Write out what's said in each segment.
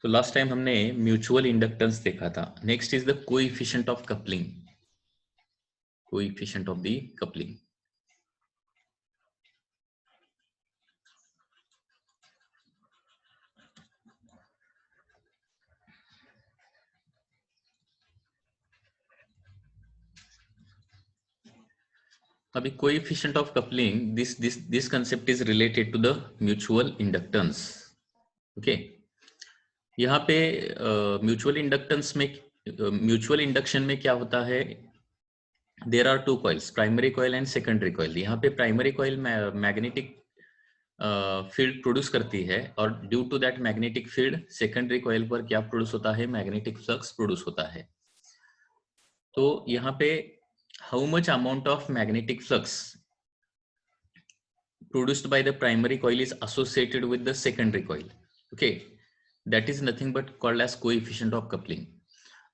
तो last time हमने mutual inductance देखा था. Next is the coefficient of coupling. Coefficient of the coupling. अभी coefficient of coupling, this concept is related to the mutual inductance. Okay, यहाँ पे mutual inductance में, mutual induction में क्या होता है, there are two coils, primary coil and secondary coil. यहाँ पे primary coil magnetic field produce करती है और due to that magnetic field secondary coil पर क्या प्रोड्यूस होता है, मैग्नेटिक फ्लक्स प्रोड्यूस होता है. तो यहाँ पे how much amount of magnetic flux produced by the primary coil is associated with the secondary coil. Okay, that is nothing but called as coefficient of coupling.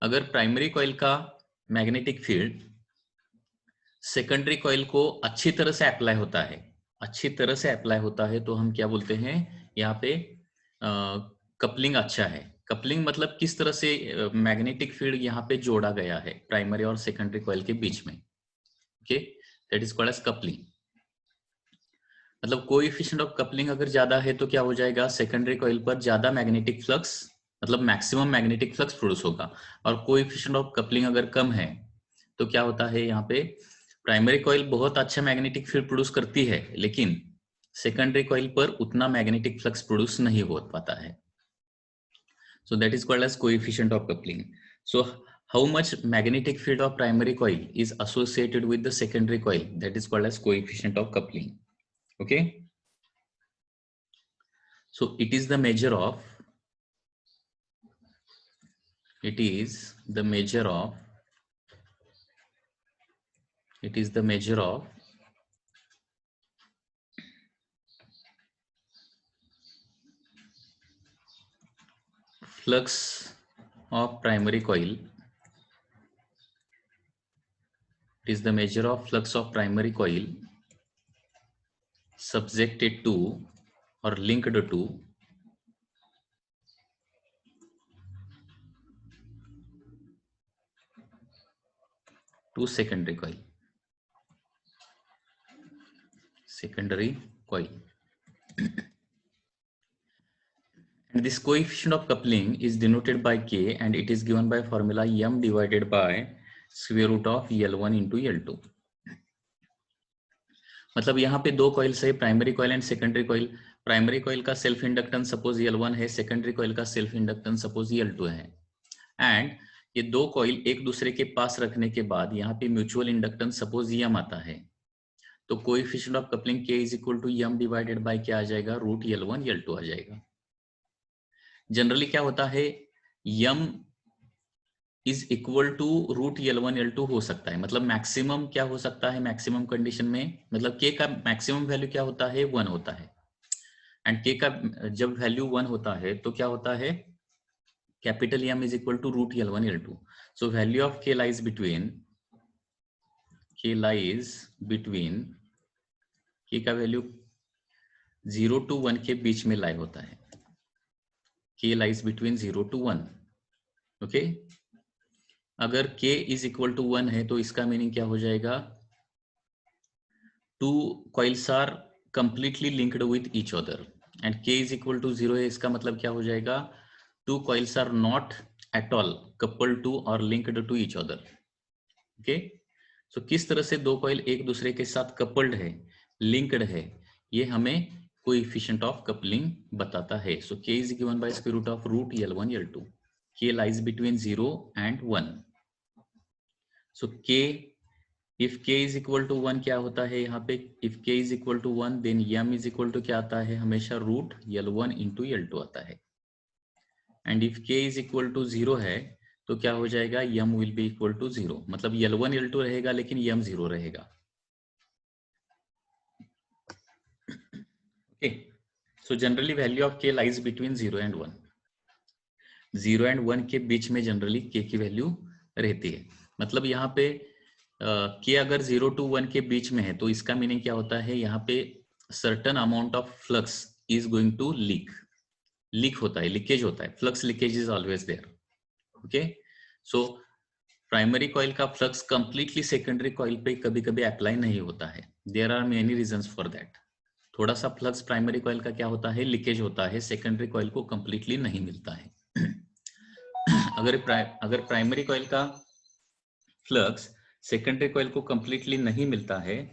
अगर primary coil का magnetic field secondary coil को अच्छी तरह से apply होता है, अच्छी तरह से अप्लाई होता है, तो हम क्या बोलते हैं यहाँ पे, कपलिंग अच्छा है. कपलिंग मतलब किस तरह से मैग्नेटिक फील्ड यहाँ पे जोड़ा गया है प्राइमरी और सेकेंडरी कॉइल के बीच में. Okay, that is called as coupling. मतलब कोएफिशिएंट ऑफ कपलिंग अगर ज्यादा है तो क्या हो जाएगा, सेकेंडरी कॉइल पर ज्यादा मैग्नेटिक फ्लक्स, मतलब मैक्सिमम मैग्नेटिक फ्लक्स प्रोड्यूस होगा. और कोएफिशिएंट ऑफ कपलिंग अगर कम है तो क्या होता है, यहाँ पे प्राइमरी कॉइल बहुत अच्छा मैग्नेटिक फील्ड प्रोड्यूस करती है, लेकिन सेकेंडरी कॉइल पर उतना मैग्नेटिक फ्लक्स प्रोड्यूस नहीं हो पाता है. So that is called as coefficient of coupling. So how much magnetic field of primary coil is associated with the secondary coil, that is called as coefficient of coupling. Okay, so it is the measure of flux of primary coil. It is the measure of flux of primary coil subjected to or linked to secondary coil. And this coefficient of coupling is denoted by K, and it is given by formula m divided by square root of L1 into L2. मतलब यहाँ पे दो coils है, primary coil and secondary coil. Primary coil का self inductance suppose L1 है, secondary coil का self inductance suppose L2 है. And ये दो कॉइल एक दूसरे के पास रखने के बाद यहाँ पे म्यूचुअल इंडक्टेंस सपोज m आता है, तो coefficient of coupling K is equal to m divided by क्या आ जाएगा, रूट L1 L2 आ जाएगा. जनरली क्या होता है, m is equal to root L1 L2 हो सकता है. मतलब मैक्सिमम क्या हो सकता है, मैक्सिमम कंडीशन में, मतलब K का मैक्सिमम वैल्यू क्या होता है, 1 होता है. एंड K का जब वैल्यू 1 होता है तो क्या होता है, capital M is equal to root L1 L2. So value of K lies between K का वैल्यू 0 to 1 के बीच में लाई होता है. K lies between 0 to 1. Okay, अगर K इज इक्वल टू 1 है तो इसका मीनिंग क्या हो जाएगा, two coils are completely linked with each other. And K is equal to 0 है, इसका मतलब क्या हो जाएगा, two coils are not at all coupled to और linked to each other. Okay, so किस तरह से दो कॉइल एक दूसरे के साथ कपल्ड है, लिंक्ड है, ये हमें कोएफिशिएंट ऑफ कपलिंग बताता है. So K is given by square root of root L1 L2. K lies between 0 and 1. So K, if K is equal to 1 क्या होता है यहाँ पे, if K is equal to 1 then M is equal to क्या आता है, हमेशा root L1 into L2 आता है. And if K is equal to 0 है तो क्या हो जाएगा, M will be equal to 0. मतलब L1 L2 रहेगा लेकिन M 0 रहेगा. Okay, so generally value of K lies between 0 and 1. 0 and 1 के बीच में जनरली K की वैल्यू रहती है. मतलब यहाँ पे K अगर 0 to 1 के बीच में है तो इसका मीनिंग क्या होता है, यहाँ पे certain amount of flux is going to leak. Leak होता है, लीकेज होता है, flux leakage is always there. Okay, so primary coil का फ्लक्स कंप्लीटली सेकेंडरी कॉइल पे कभी कभी अप्लाई नहीं होता है। There are many reasons for that. थोड़ा सा फ्लक्स प्राइमरी कॉइल का क्या होता है, लीकेज होता है, सेकेंडरी कॉइल को कंप्लीटली नहीं मिलता है। अगर प्राइमरी कॉइल का फ्लक्स सेकेंडरी कॉइल को कंप्लीटली नहीं मिलता है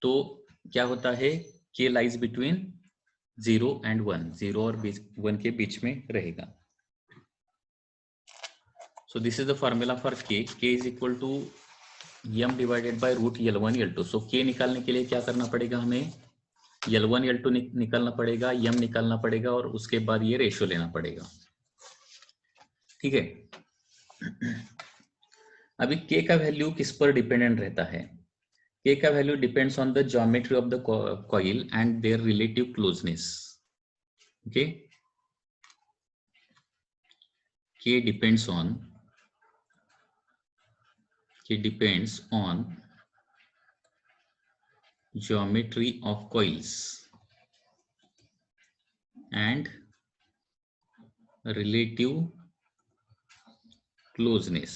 तो क्या होता है, के लाइज बिटवीन 0 एंड 1, 0 और 1 के बीच में रहेगा। So this is the formula for K is equal to m divided by root L1 L2। So K निकालने के लिए क्या करना पड़ेगा, हमें L1 L2 निकालना पड़ेगा, m निकालना पड़ेगा और उसके बाद ये रेशियो लेना पड़ेगा। ठीक है, अभी के का वैल्यू किस पर डिपेंडेंट रहता है? के का value depends on the geometry of the coil and their relative closeness. Okay, K depends on geometry of coils and relative closeness।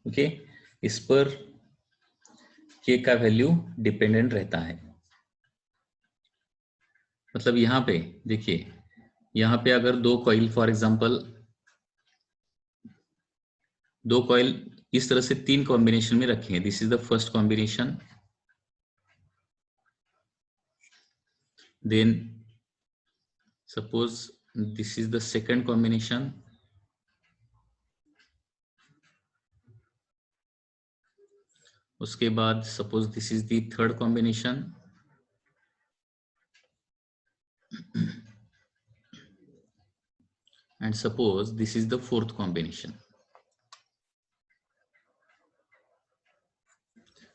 Okay, इस पर के का वैल्यू डिपेंडेंट रहता है। मतलब यहाँ पे देखिए, यहाँ पे अगर दो कॉइल फॉर एग्जांपल, दो कॉइल इस तरह से 3 कॉम्बिनेशन में रखे हैं, this is the first combination, then suppose this is the second combination, उसके बाद suppose this is the third combination, and suppose this is the fourth combination।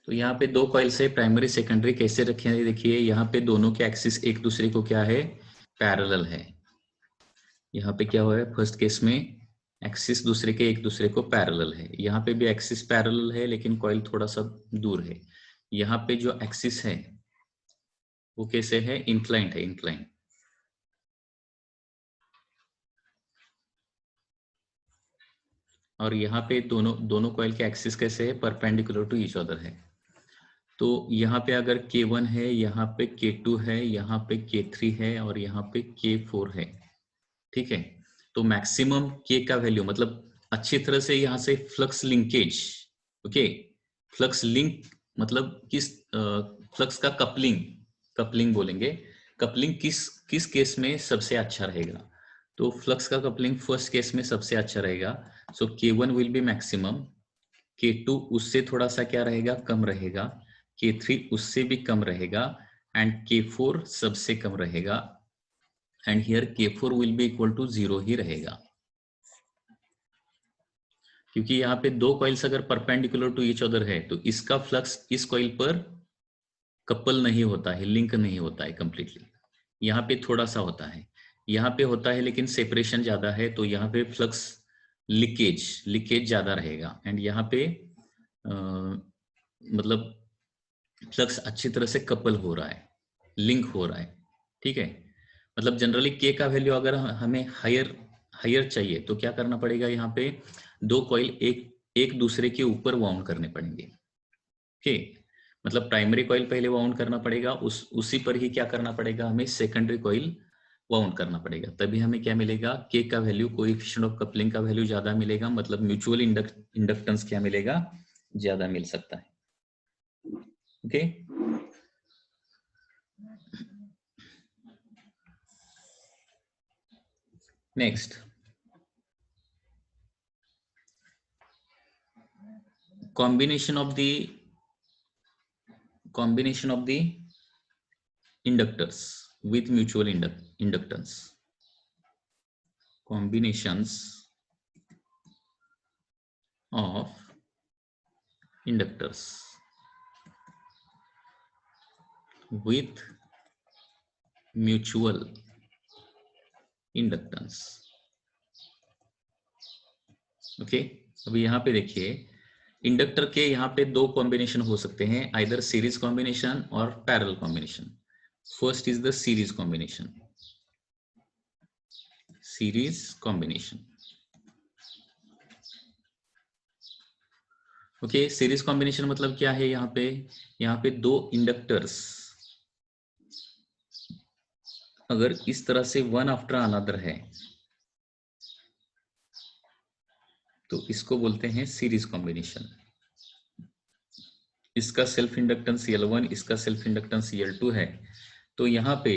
तो यहाँ पे दो कॉइल से प्राइमरी सेकेंडरी कैसे रखे हैं, देखिए यहाँ पे दोनों के एक्सिस एक दूसरे को क्या है, पैरेलल है। यहाँ पे क्या हुआ है, फर्स्ट केस में एक्सिस दूसरे के एक दूसरे को पैरेलल है, यहाँ पे भी एक्सिस पैरेलल है लेकिन कॉइल थोड़ा सा दूर है। यहाँ पे जो एक्सिस है वो कैसे है, इंक्लाइंड है, इंक्लाइंड। और यहाँ पे दोनों कॉइल के एक्सिस कैसे है, परपेंडिकुलर टू ईच अदर है। तो यहाँ पे अगर K1 है, यहाँ पे K2 है, यहाँ पे K3 है और यहाँ पे K4 है। ठीक है, तो मैक्सिमम K का वैल्यू, मतलब अच्छी तरह से यहाँ से flux linkage, okay, flux link मतलब किस फ्लक्स का कपलिंग बोलेंगे, कपलिंग किस केस में सबसे अच्छा रहेगा, तो फ्लक्स का कपलिंग फर्स्ट केस में सबसे अच्छा रहेगा। सो K1 will be maximum, K2 उससे थोड़ा सा क्या रहेगा, कम रहेगा, K3 उससे भी कम रहेगा एंड K4 सबसे कम रहेगा and here K4 will be equal to 0 ही रहेगा। क्योंकि यहाँ पे दो कॉइल्स अगर परपेंडिकुलर टू ईच अदर है तो इसका फ्लक्स इस कॉइल पर कपल नहीं होता है, लिंक नहीं होता है कंप्लीटली। यहाँ पे थोड़ा सा होता है, यहाँ पे होता है लेकिन सेपरेशन ज्यादा है, तो यहाँ पे फ्लक्स लीकेज ज्यादा रहेगा एंड यहाँ पे मतलब फ्लक्स अच्छी तरह से कपल हो रहा है, लिंक हो रहा है। ठीक है, मतलब जनरली के का वैल्यू अगर हमें हायर चाहिए तो क्या करना पड़ेगा, यहाँ पे दो कॉइल एक दूसरे के ऊपर वाउंड करने पड़ेंगे। ओके, मतलब प्राइमरी कॉइल पहले वाउंड करना पड़ेगा, उसी पर ही क्या करना पड़ेगा, हमें सेकेंडरी कॉइल वाउंड करना पड़ेगा, तभी हमें क्या मिलेगा, के का वैल्यू, कोएफिशिएंट ऑफ कपलिंग का वैल्यू ज्यादा मिलेगा, मतलब म्यूचुअल इंडक्टेंस क्या मिलेगा, ज्यादा मिल सकता है। Okay, next, combination of the inductors with mutual inductance, combinations of inductors with mutual inductance। Okay, अभी यहाँ पे देखिए, इंडक्टर के यहाँ पे दो कॉम्बिनेशन हो सकते हैं, आइदर सीरीज कॉम्बिनेशन और parallel combination. First is the series combination. Series combination. Okay, series combination मतलब क्या है? यहाँ पे दो इंडक्टर्स अगर इस तरह से वन आफ्टर अनदर है तो इसको बोलते हैं सीरीज कॉम्बिनेशन. इसका सेल्फ इंडक्टेंस L1, इसका सेल्फ इंडक्टेंस L2 है. तो यहाँ पे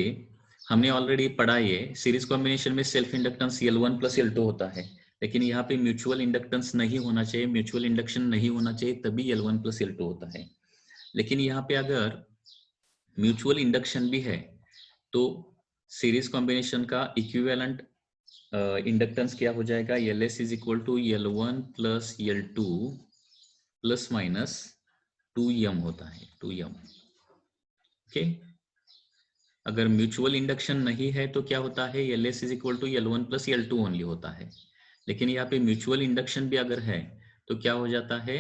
हमने ऑलरेडी पढ़ा, ये सीरीज कॉम्बिनेशन में self inductance L1 plus L2 होता है, लेकिन यहाँ पे म्यूचुअल इंडक्टेंस नहीं होना चाहिए, म्यूचुअल इंडक्शन नहीं होना चाहिए, तभी L1 प्लस L2 होता है. लेकिन यहाँ पे अगर म्यूचुअल इंडक्शन भी है तो सीरीज कॉम्बिनेशन का इक्विवेलेंट इंडक्टेंस क्या हो जाएगा? Ls is equal to L1 plus L2 plus minus 2m होता है, 2m. ओके, अगर म्यूचुअल इंडक्शन नहीं है तो क्या होता है? Ls is equal to L1 plus L2 only होता है. लेकिन यहाँ पे म्यूचुअल इंडक्शन भी अगर है तो क्या हो जाता है?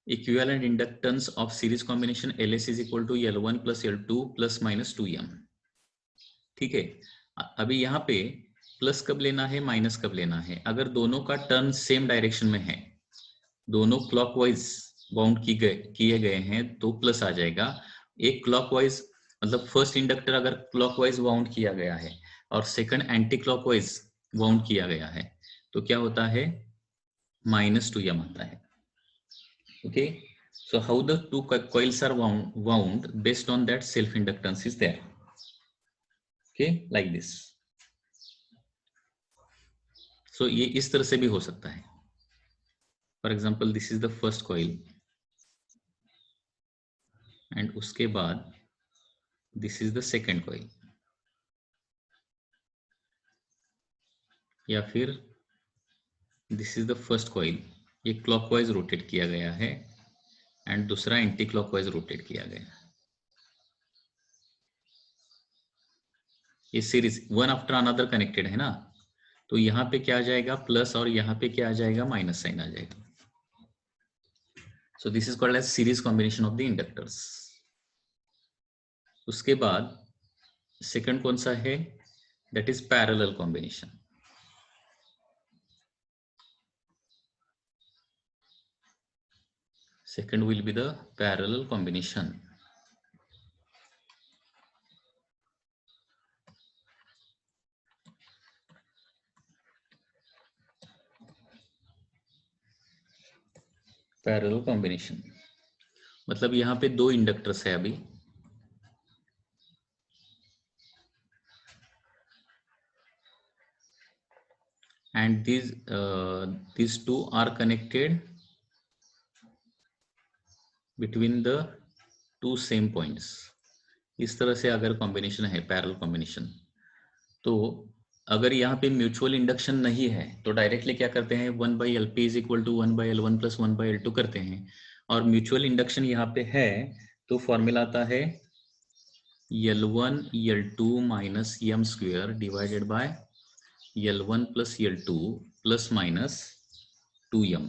Equivalent inductance of series combination Ls is equal to L1 plus L2 plus minus 2m. ठीक है, अभी यहाँ पे प्लस कब लेना है, माइनस कब लेना है? अगर दोनों का टर्न सेम डायरेक्शन में है, दोनों क्लॉकवाइज बाउंड किए गए हैं तो प्लस आ जाएगा. एक क्लॉकवाइज मतलब फर्स्ट इंडक्टर अगर क्लॉकवाइज बाउंड किया गया है और सेकंड एंटी क्लॉकवाइज बाउंड किया गया है तो क्या होता है? -2m आता है. Okay, so how the two coils are wound based on that self inductance is there. Okay, like this. So ये इस तरह से भी हो सकता है. For example, this is the first coil and उसके बाद this is the second coil. या फिर this is the first coil, ये क्लॉकवाइज रोटेट किया गया है एंड दूसरा एंटी क्लॉकवाइज रोटेट किया गया है. ये series one after another connected है ना, तो यहाँ पे क्या आ जाएगा? प्लस, और यहाँ पे क्या आ जाएगा? माइनस साइन आ जाएगा. So this is called as series combination of the inductors. उसके बाद सेकंड कौन सा है? That is parallel combination. Second will be the parallel combination. Parallel combination मतलब यहाँ पे दो इंडक्टर्स है अभी, and these two are connected between the two same points. इस तरह से अगर कॉम्बिनेशन है पैरेलल कॉम्बिनेशन, तो अगर यहाँ पे म्यूचुअल इंडक्शन नहीं है तो डायरेक्टली क्या करते हैं? 1/LP is equal to 1/L1 plus 1/L2 करते हैं. और म्यूचुअल इंडक्शन यहाँ पे है तो फॉर्मूला आता है L1 L2 minus m square divided by L1 plus L2 plus minus 2m.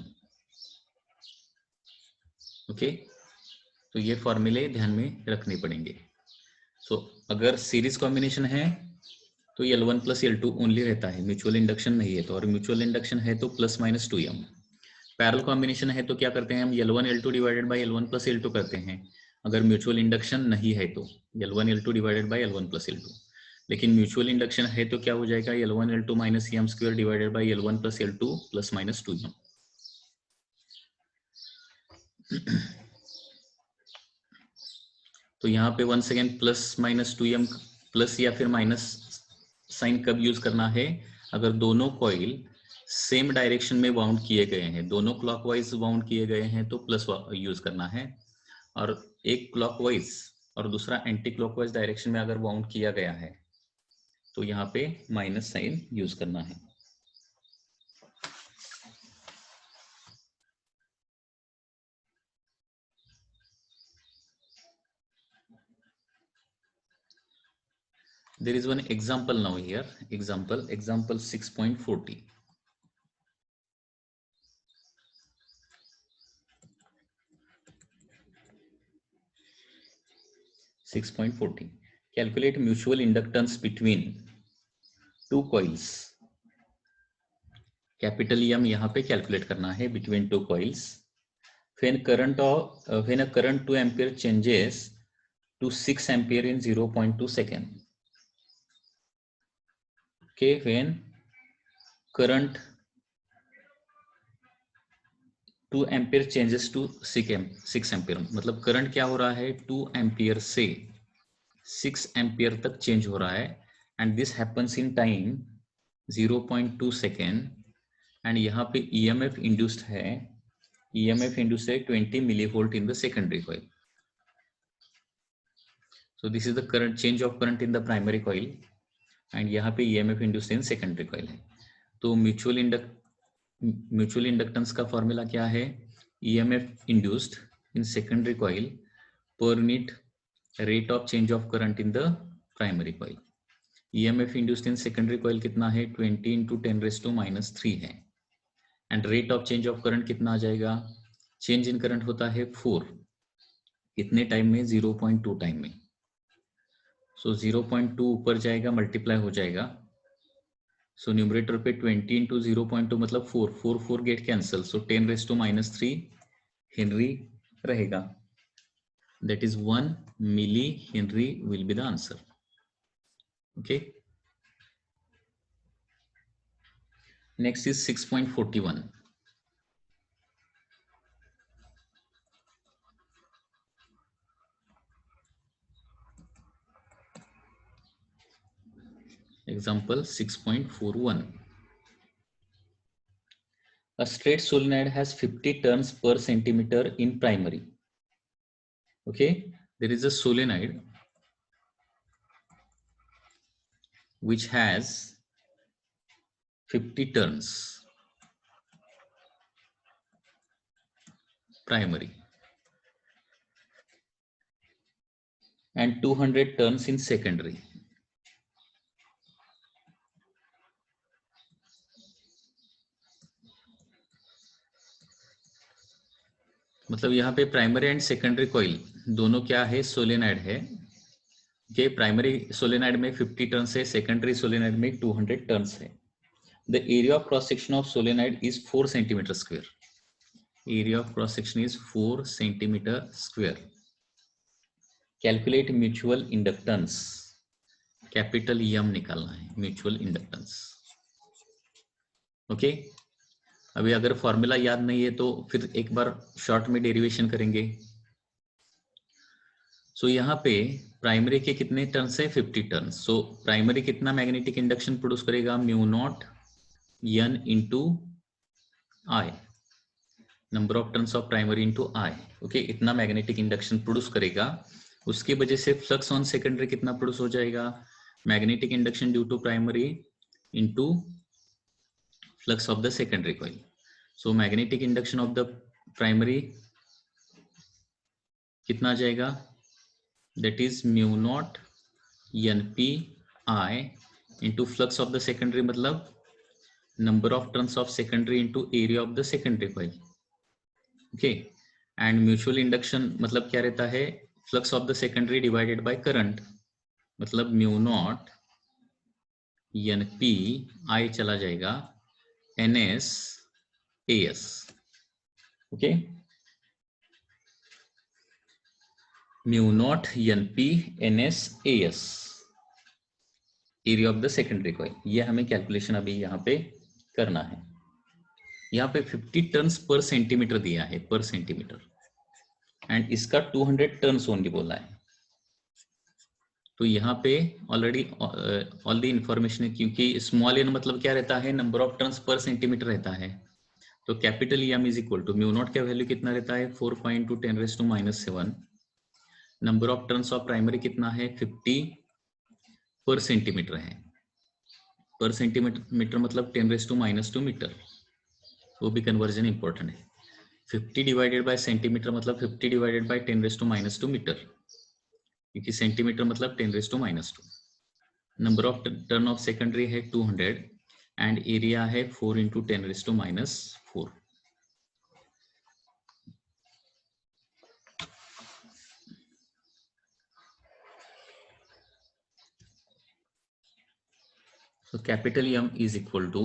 Okay, तो ये फॉर्मूले ध्यान में रखने पड़ेंगे. सो अगर सीरीज कॉम्बिनेशन है तो L1 प्लस L2 ओनली रहता है, म्यूचुअल इंडक्शन नहीं है तो, और म्यूचुअल इंडक्शन है तो plus minus 2m. Parallel combination है तो क्या करते हैं हम? L1 L2 divided by L1 plus L2 करते हैं अगर म्यूचुअल इंडक्शन नहीं है तो, L1 L2 divided by L1 plus L2. लेकिन म्यूचुअल इंडक्शन है तो क्या हो जाएगा? L1 L2 minus m square divided by L1 plus L2 plus minus 2m. तो यहाँ पे one second plus minus 2m, plus या फिर माइनस साइन कब यूज करना है? अगर दोनों कॉइल सेम डायरेक्शन में बाउंड किए गए हैं, दोनों क्लॉकवाइज बाउंड किए गए हैं तो प्लस यूज करना है, और एक क्लॉकवाइज और दूसरा एंटी क्लॉकवाइज डायरेक्शन में अगर बाउंड किया गया है तो यहाँ पे माइनस साइन यूज करना है. There is one example now here, example 6.40. 6.40. Calculate mutual inductance between two coils. Capital M यहाँ पे कैलकुलेट करना है between two coils. When a current 2 ampere changes to 6 ampere in 0.2 second. Okay, when current 2 ampere changes to 6 ampere, मतलब current क्या हो रहा है 2 ampere से 6 एम्पियर तक चेंज हो रहा है, and this happens in time 0.2 second. And यहाँ पे ईएमएफ इंड्यूस्ड है, 20 milli volt in the secondary coil. So this is the current, change of current in the primary coil, and यहाँ पे EMF induced in secondary coil है. तो mutual inductance का formula क्या है, EMF induced in secondary coil per unit rate of change of current in the primary coil. EMF induced in secondary coil कितना है 20 × 10⁻³ है, and rate of change of current कितना आ जाएगा, चेंज इन करंट होता है 4, कितने टाइम में 0.2 टाइम में. सो 0.2 ऊपर जाएगा, मल्टीप्लाई हो जाएगा. सो न्यूमरेटर पे 20 × 0.2 मतलब 4 गेट कैंसल, सो 10⁻³ हेनरी रहेगा. That is 1 milli henry will be the answer. Okay, next is 6.41. Example 6.41. A straight solenoid has 50 turns per centimeter in primary. Okay, there is a solenoid which has 50 turns primary and 200 turns in secondary. मतलब यहाँ पे primary and secondary coil दोनों क्या है, solenoid है. कि primary solenoid में 50 turns है, सेकेंडरी सोलेनाइड में 200 टर्न्स है. The area of cross section of solenoid is 4 centimetre square. Area of cross section is 4 centimetre square. Calculate mutual inductance. Capital M निकालना है, म्यूचुअल इंडक्टेंस. ओके, अभी अगर formula याद नहीं है तो फिर एक बार शॉर्ट में डेरिवेशन करेंगे. सो यहाँ पे प्राइमरी के कितने टर्न्स है 50 टर्न्स. सो प्राइमरी कितना मैग्नेटिक इंडक्शन प्रोड्यूस करेगा, μ0 n into I, number of turns of primary into I. Okay, इतना मैग्नेटिक इंडक्शन प्रोड्यूस करेगा. उसकी वजह से फ्लक्स ऑन सेकेंडरी कितना प्रोड्यूस हो जाएगा, magnetic induction due to primary into flux of the secondary coil. So magnetic induction of the primary कितना आ जाएगा, that is μ0 np I into flux of the secondary, मतलब number of turns of secondary into area of the secondary coil. Okay, and mutual induction मतलब क्या रहता है, flux of the secondary divided by current, मतलब μ0 np I चला जाएगा ns as. okay, μ0 np ns as area of the secondary coil. ये हमें calculation अभी यहाँ पे करना है. यहाँ पे 50 टर्न्स पर सेंटीमीटर दिया है, पर सेंटीमीटर, एंड इसका 200 टर्न्स ओनली बोला है. तो यहाँ पे ऑलरेडी ऑल द इंफॉर्मेशन है, क्योंकि स्मॉल एन मतलब क्या रहता है, number of turns per centimetre रहता है. तो capital M is equal to μ0 का वैल्यू कितना रहता है 4.2 10⁻⁻⁷. Number of turns of primary कितना है 50 पर सेंटीमीटर है. पर सेंटीमीटर मतलब 10⁻² मीटर, वो भी कन्वर्जन इंपॉर्टेंट है. 50 डिवाइडेड बाय सेंटीमीटर मतलब 50 डिवाइडेड बाय 10⁻² मीटर, क्योंकि सेंटीमीटर मतलब 10⁻². Number of turn off secondary है 200 एंड एरिया है 4 × 10⁻⁴. So capital M is equal to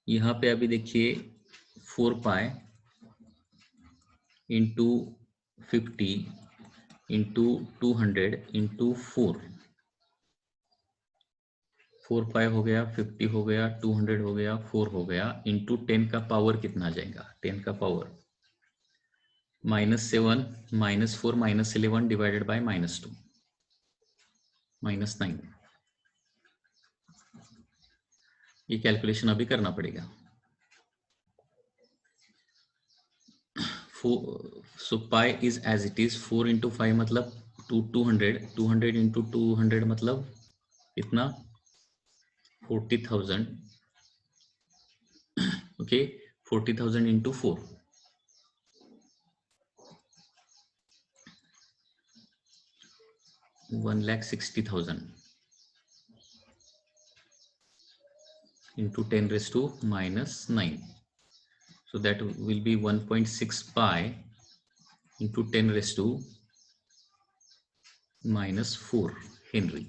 यहाँ पे अभी देखिए 4 पाई इंटू 50 इंटू 200 इंटू 4 पाई हो गया, 50 हो गया, 200 हो गया, 4 हो गया, इंटू 10 का पावर कितना आ जाएगा? 10 का पावर -7 -4 -11 डिवाइडेड बाय -2 -9। ये कैलकुलेशन अभी करना पड़ेगा। So pi is as it is 4 into 5 मतलब 200 इंटू 200 मतलब कितना? 40,000। Okay, 40,000 into 4 1,60,000 into 10 raised to -9. So that will be 1.6 pi into 10 raised to -4 Henry.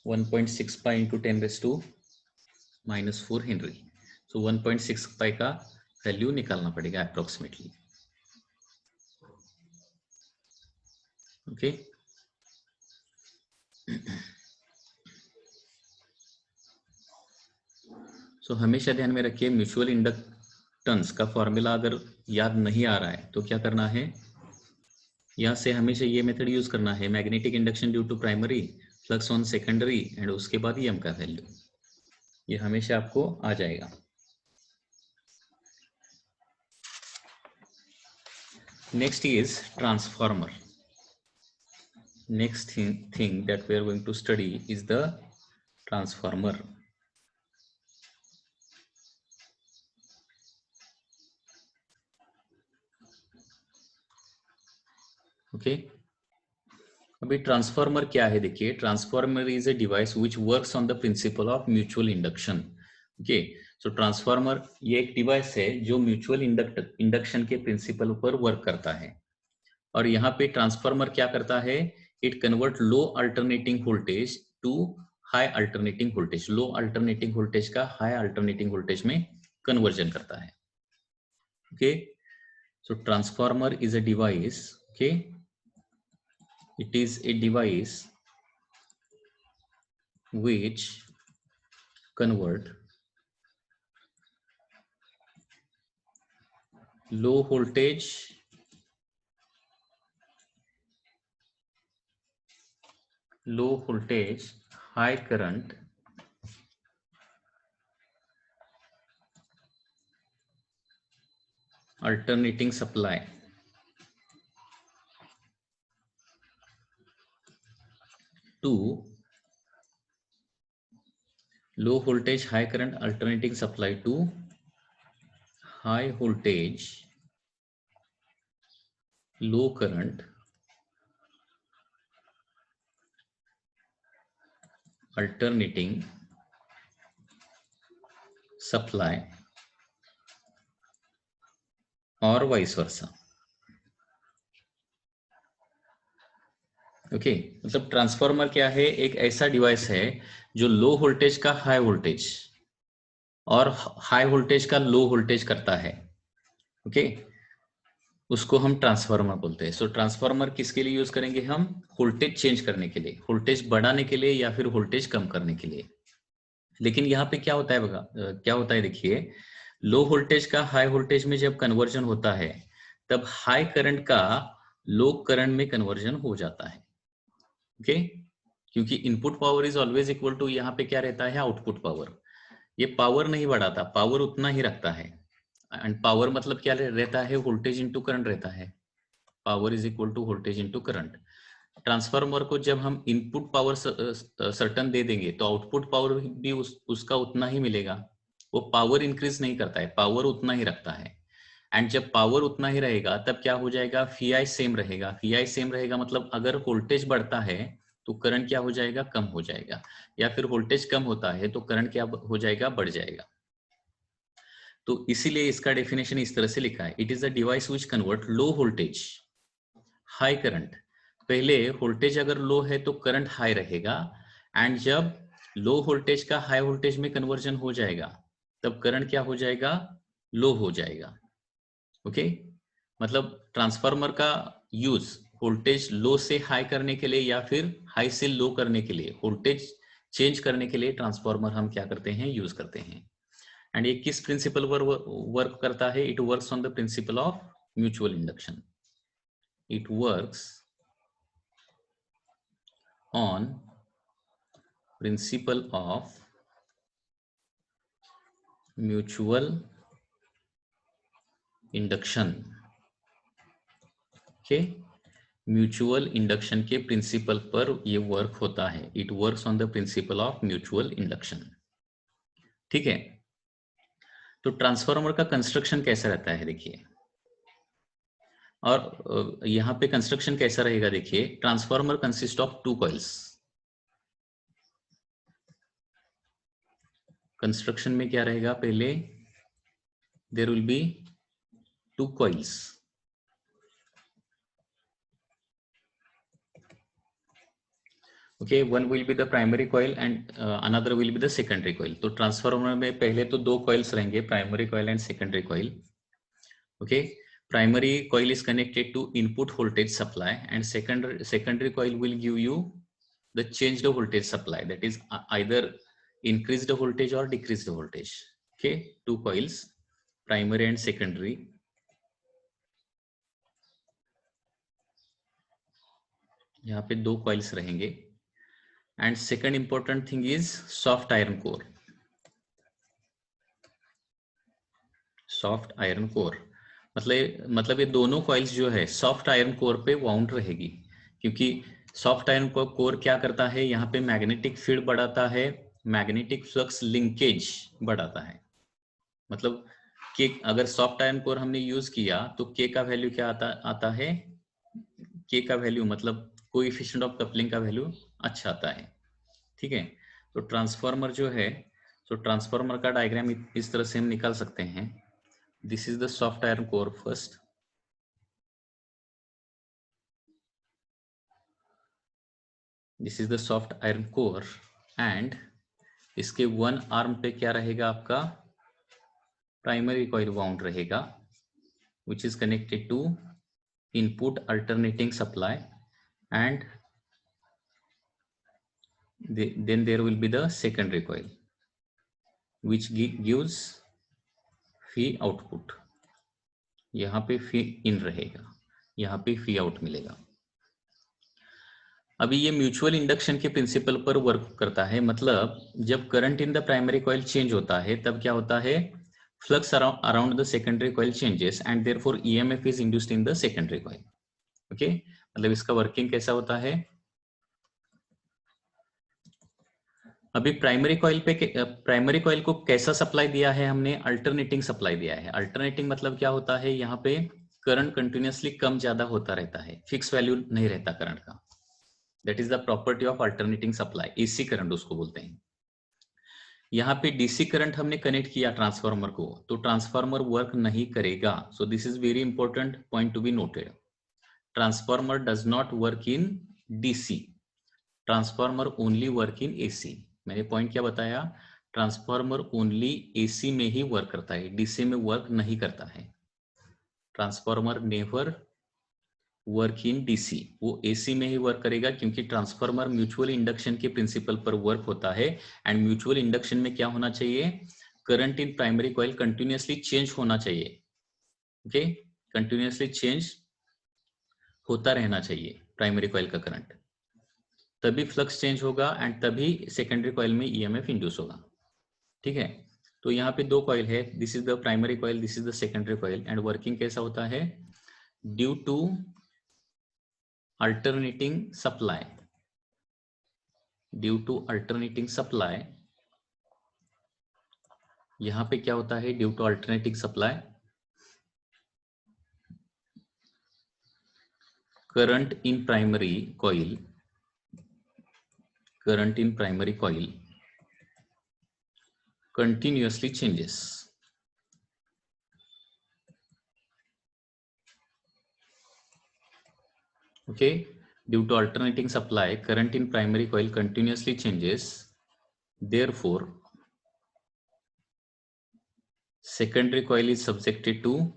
1.6 pi into 10 raised to -4 Henry. So 1.6 pi का value निकालना पड़ेगा approximately. Okay, सो हमेशा ध्यान में रखिए म्यूचुअल इंडक्टेंस का फॉर्मूला अगर याद नहीं आ रहा है तो क्या करना है, यहाँ से हमेशा ये मेथड यूज करना है, magnetic induction due to primary, flux on secondary and उसके बाद एम का वैल्यू, ये हमेशा आपको आ जाएगा। Next is transformer. Next thing that we are going to study is the transformer. Okay, अभी ट्रांसफॉर्मर क्या है देखिए, transformer is a device which works on the principle of mutual induction. Okay, so transformer ये एक device है जो mutual induction के principle पर वर्क करता है। और यहाँ पे ट्रांसफॉर्मर क्या करता है, it convert low alternating voltage to high alternating voltage, low alternating voltage का हाई अल्टरनेटिंग वोल्टेज में कन्वर्जन करता है। Okay, so transformer is a device, okay, it is a device which convert low voltage high current alternating supply to low voltage high current alternating supply to high voltage low current alternating supply और vice versa. Okay, मतलब transformer क्या है, एक ऐसा device है जो low voltage का high voltage और हाई वोल्टेज का लो वोल्टेज करता है। ओके, उसको हम ट्रांसफार्मर बोलते हैं। सो ट्रांसफार्मर किसके लिए यूज करेंगे हम, वोल्टेज चेंज करने के लिए, वोल्टेज बढ़ाने के लिए या फिर वोल्टेज कम करने के लिए। लेकिन यहाँ पे क्या होता है बघा, क्या होता है देखिए, लो वोल्टेज का हाई वोल्टेज में जब कन्वर्जन होता है तब हाई करंट का लो करंट में कन्वर्जन हो जाता है। ओके, क्योंकि input power is always equal to, यहाँ पे क्या रहता है, आउटपुट पावर। ये पावर नहीं बढ़ाता, पावर उतना ही रखता है। एंड पावर मतलब क्या रहता है, वोल्टेज इंटू करंट रहता है। Power is equal to voltage into current. Transformer को जब हम इनपुट पावर सर्टन दे देंगे तो आउटपुट पावर भी उसका उतना ही मिलेगा। वो पावर इंक्रीज नहीं करता है, पावर उतना ही रखता है। एंड जब पावर उतना ही रहेगा तब क्या हो जाएगा, VI सेम रहेगा। VI सेम रहेगा मतलब अगर वोल्टेज बढ़ता है तो करंट क्या हो जाएगा, कम हो जाएगा, या फिर वोल्टेज कम होता है तो करंट क्या हो जाएगा, बढ़ जाएगा। तो इसीलिए इसका डेफिनेशन इस तरह से लिखा है, it is a device which convert low voltage high current पहले वोल्टेज अगर लो है तो करंट हाई रहेगा, एंड जब लो वोल्टेज का हाई वोल्टेज में कन्वर्जन हो जाएगा तब करंट क्या हो जाएगा, लो हो जाएगा। ओके, मतलब ट्रांसफार्मर का यूज वोल्टेज लो से हाई करने के लिए या फिर हाई से लो करने के लिए, वोल्टेज चेंज करने के लिए ट्रांसफार्मर हम क्या करते हैं, यूज करते हैं। एंड ये किस प्रिंसिपल पर वर्क करता है, it works on the principle of mutual induction. It works on principle of mutual induction। Okay, mutual induction के प्रिंसिपल पर ये वर्क होता है। It works on the principle of mutual induction. ठीक है, तो ट्रांसफार्मर का कंस्ट्रक्शन कैसा रहता है देखिए, और यहां पे कंस्ट्रक्शन कैसा रहेगा देखिए। Transformer consist of two coils. Construction में क्या रहेगा, पहले there will be two coils. Okay, one will be the primary coil and another will be the secondary coil. तो ट्रांसफार्मर में पहले तो दो कॉइल्स रहेंगे, primary coil and secondary coil. Okay, primary coil is connected to input voltage supply and secondary coil will give you the changed voltage supply, that is either increased voltage or decreased voltage। okay, two coils, primary and secondary। यहाँ पे दो coils रहेंगे। And second important thing is soft iron core. Soft iron core मतलब ये दोनों coils जो है soft iron core पे वाउंड रहेगी, क्योंकि सॉफ्ट आयरन कोर क्या करता है, यहाँ पे मैग्नेटिक फील्ड बढ़ाता है, मैग्नेटिक फ्लक्स लिंकेज बढ़ाता है। मतलब के अगर सॉफ्ट आयरन कोर हमने यूज किया तो के का वैल्यू क्या आता है, के का वैल्यू मतलब कोएफिशिएंट ऑफ कपलिंग का वैल्यू अच्छा आता है। ठीक है, तो ट्रांसफार्मर जो है, तो ट्रांसफार्मर का डायग्राम इस तरह से हम निकाल सकते हैं। This is the soft iron core first। This is the soft iron core and इसके वन आर्म पे क्या रहेगा आपका, प्राइमरी कॉइल वाउंड रहेगा, which is connected to input alternating supply and then there will be the secondary coil which gives fee output. यहाँ पे फी इन रहेगा, यहाँ पे फी आउट मिलेगा। अभी ये म्यूचुअल इंडक्शन के प्रिंसिपल पर वर्क करता है, मतलब जब current in the primary coil change होता है तब क्या होता है, flux around the secondary coil changes and therefore EMF is induced in the secondary coil. Okay, मतलब इसका वर्किंग कैसा होता है। अभी प्राइमरी कॉइल को कैसा सप्लाई दिया है हमने, अल्टरनेटिंग सप्लाई दिया है। अल्टरनेटिंग मतलब क्या होता है, यहाँ पे करंट कंटिन्यूअसली कम ज्यादा होता रहता है, फिक्स वैल्यू नहीं रहता करंट का। That is the property of alternating supply, AC current उसको बोलते हैं। यहाँ पे डीसी करंट हमने कनेक्ट किया ट्रांसफार्मर को, तो ट्रांसफार्मर वर्क नहीं करेगा। सो this is very important point to be noted. Transformer does not work in DC, transformer only work in AC. मैंने पॉइंट क्या बताया, ट्रांसफार्मर ओनली एसी में ही वर्क करता है, डीसी में वर्क नहीं करता है। Transformer never work in DC, वो एसी में ही वर्क करेगा, क्योंकि ट्रांसफार्मर म्यूचुअल इंडक्शन के प्रिंसिपल पर वर्क होता है। एंड म्यूचुअल इंडक्शन में क्या होना चाहिए, current in primary coil continuously change होना चाहिए। ओके, कंटिन्यूअसली चेंज होता रहना चाहिए प्राइमरी कॉइल का करंट, तभी फ्लक्स चेंज होगा एंड तभी सेकेंडरी कॉइल में ईएमएफ इंड्यूस होगा। ठीक है, तो यहाँ पे दो कॉइल है, this is the primary coil, this is the secondary coil. And working कैसा होता है, due to alternating supply, due to alternating supply, यहां पे क्या होता है, due to alternating supply current in primary coil, current in primary coil continuously changes. Okay, due to alternating supply, current in primary coil continuously changes. Therefore, secondary coil is subjected to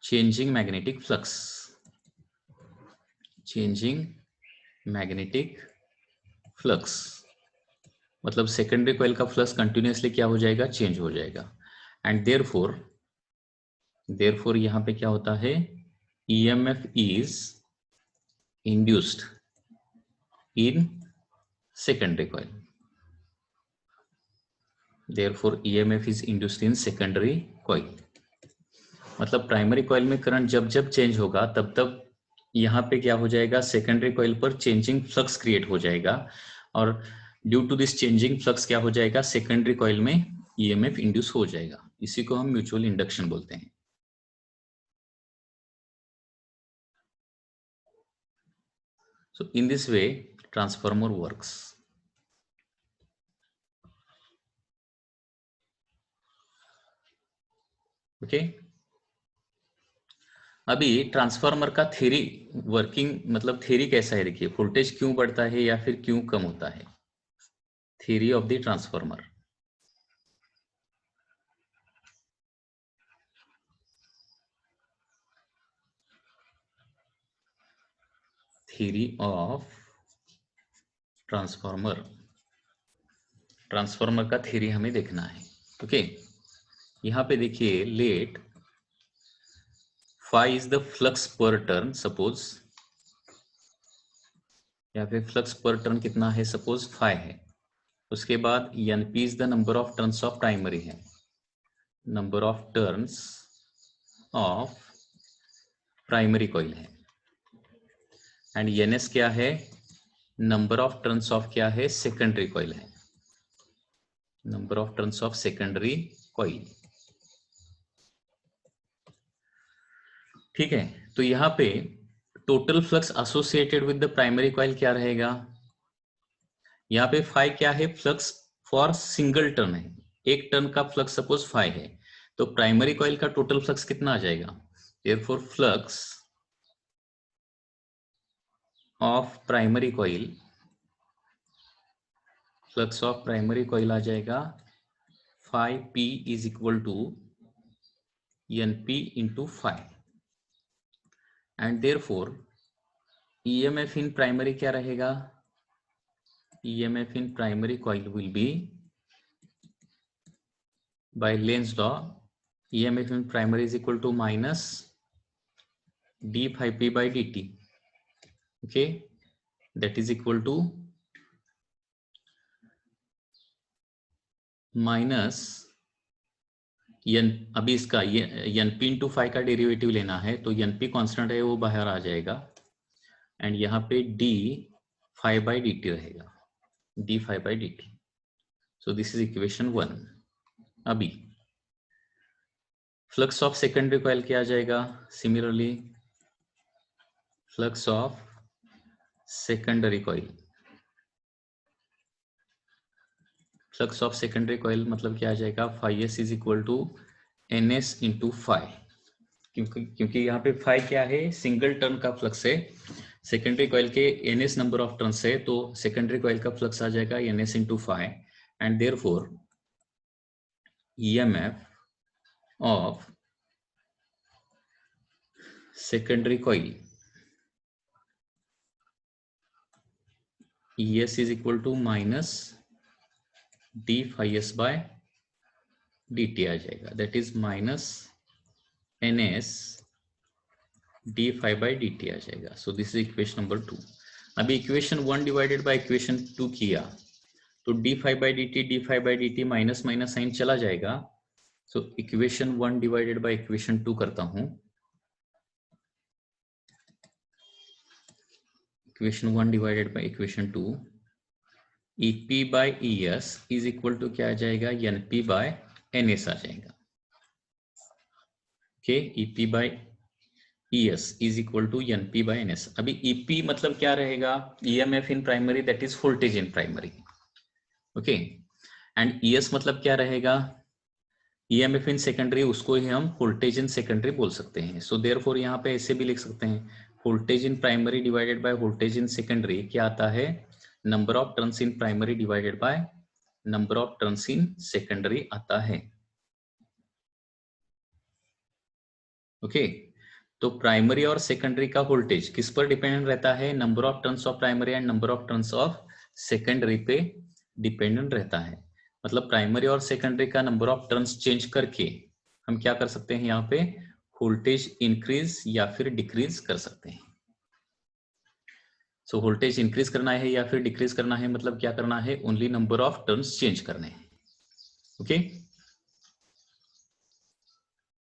changing magnetic flux. मतलब secondary coil का flux continuously क्या हो जाएगा, change हो जाएगा. And therefore यहां पे क्या होता है, EMF is induced in secondary coil. Therefore EMF is induced in secondary coil. मतलब प्राइमरी कॉइल में करंट जब जब चेंज होगा तब तब यहाँ पे क्या हो जाएगा, सेकेंडरी कॉइल पर चेंजिंग फ्लक्स क्रिएट हो जाएगा. और due to this changing flux क्या हो जाएगा, सेकेंडरी कॉइल में EMF इंड्यूस हो जाएगा. इसी को हम म्यूचुअल इंडक्शन बोलते हैं. So in this way transformer works. Okay. अभी ट्रांसफार्मर का थ्योरी वर्किंग, मतलब थ्योरी कैसा है, देखिए वोल्टेज क्यों बढ़ता है या फिर क्यों कम होता है. Theory of the transformer. Theory of transformer. Transformer का थ्योरी हमें देखना है. ओके. यहाँ पे देखिए, let phi is the flux per turn. Suppose यहाँ पे फ्लक्स पर टर्न कितना है, सपोज phi है. उसके बाद NP is the number of turns of primary है, number of turns of primary coil है. एंड NS क्या है, नंबर ऑफ टर्न्स ऑफ क्या है, सेकेंडरी कॉइल है, number of turns of secondary coil. ठीक है. तो यहाँ पे total flux associated with the primary coil क्या रहेगा, यहाँ पे phi क्या है, फ्लक्स फॉर सिंगल टर्न है, एक टर्न का फ्लक्स सपोज phi है, तो प्राइमरी कॉइल का टोटल फ्लक्स कितना आ जाएगा. Therefore flux of primary coil आ जाएगा phi p is equal to NP into phi. And therefore EMF in primary क्या रहेगा, EMF in primary coil will be by Lenz law, EMF in primary is equal to minus d phi p by dt. Okay, that is equal to minus n. अभी इसका NP into phi का derivative लेना है, तो NP constant है वो बाहर आ जाएगा. एंड यहाँ पे d phi by dt रहेगा, d phi by dt. So this is equation 1. अभी फ्लक्स ऑफ सेकेंडरी कॉइल क्या आ जाएगा, similarly flux of secondary coil. Flux of secondary coil मतलब क्या आ जाएगा, phi s is equal to NS into phi. क्योंकि यहाँ पे phi क्या है, सिंगल टर्न का फ्लक्स है, सेकेंडरी कॉइल के NS नंबर ऑफ टर्न्स है, तो सेकेंडरी कॉइल का फ्लक्स आ जाएगा NS into phi. And therefore EMF of secondary coil ES is equal to minus d phi s by dt आ जाएगा. That is minus NS d phi by dt आ जाएगा. So this is equation number 2. अभी equation 1 divided by equation 2 किया तो d phi by dt minus minus sign चला जाएगा. So equation 1 divided by equation 2 करता हूं. equation 1 divided by equation 2, EP by ES is equal to क्या आ जाएगा, NP by NS आ जाएगा. Okay, EP by ES is equal to NP by NS. अभी EP मतलब क्या रहेगा, EMF in primary, that is voltage in primary. Okay, and ES मतलब क्या रहेगा, ईएमएफ इन सेकेंडरी, उसको ही हम वोल्टेज इन सेकेंडरी बोल सकते हैं। सो देयरफॉर यहाँ पे ऐसे भी लिख सकते हैं, voltage in primary divided by voltage in secondary क्या आता है, number of turns in primary divided by number of turns in secondary आता है। ओके, तो प्राइमरी और सेकेंडरी का वोल्टेज किस पर डिपेंडेंट रहता है, number of turns of primary and number of turns of secondary पे डिपेंडेंट रहता है। मतलब प्राइमरी और सेकेंडरी का नंबर ऑफ टर्न्स चेंज करके हम क्या कर सकते हैं, यहाँ पे वोल्टेज इंक्रीज या फिर डिक्रीज कर सकते हैं। सो वोल्टेज इंक्रीज करना है या फिर डिक्रीज करना है, मतलब क्या करना है, only number of turns change करने हैं। ओके